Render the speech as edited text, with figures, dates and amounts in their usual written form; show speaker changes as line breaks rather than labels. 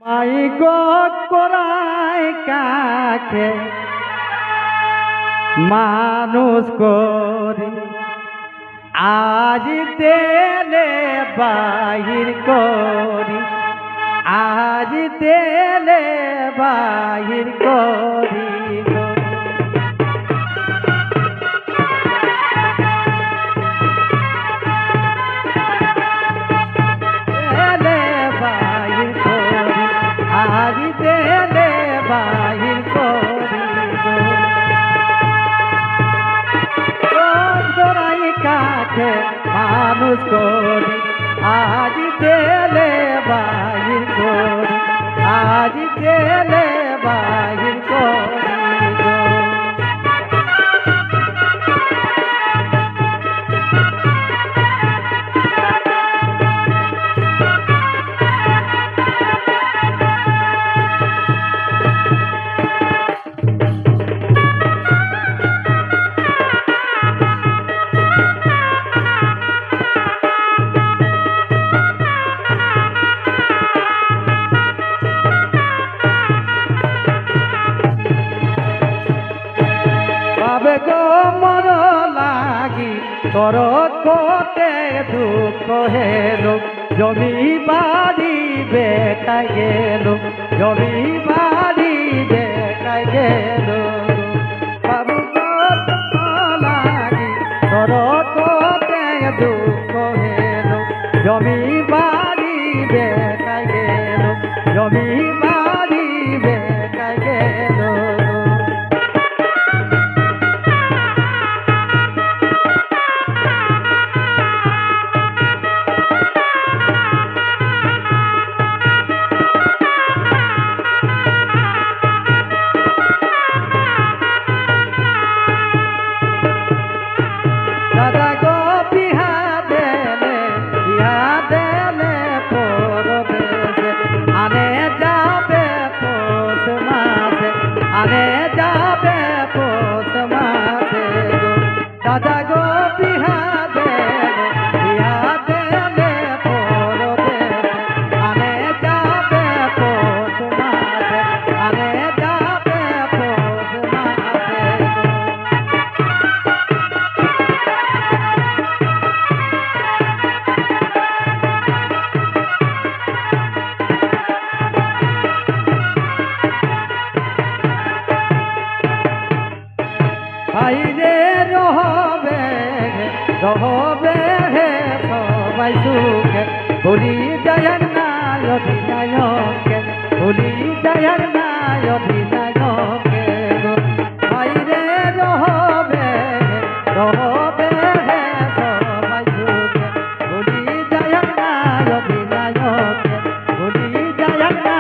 মাইকক করায় কাকে মানুষ করি আজ তেলে বাহির করি আজ তেলে বাহির করি তেলে বাহির করি আজ তেলে বাহির করি গড়াই কাকে মানুষ করি আজ তেলে বাহির করি আজ তেলে বাহির করি মর লাগি তোর কোতে দুঃখ হেলো জমি বাড়ি বেকাই গেল জমি বাড়ি বেকাই গেল বাবু লাগি তোর কোতে দুঃখ হেলো জমি বাড়ি বেকাই গেল জমি বাড়ি বেকাই গেল দাদা গো বিহা দেলে পরদেশে আনে যাবে পৌষ মাসে আনে যাবে পৌষ মাসে গো দাদা গো বিহা দেলে পরদেশে আনে যাবে পৌষ মাসে আনে যাবে পৌষ মাসে ভাইরে রহবে রহবে হে সবাই সুখে ভুলি যায় না অধিনায়কে ভুলি যায় না অধিনায়কে গো ভাইরে রহবে রহবে হে সবাই সুখে ভুলি যায় না অধিনায়কে ভুলি যায় না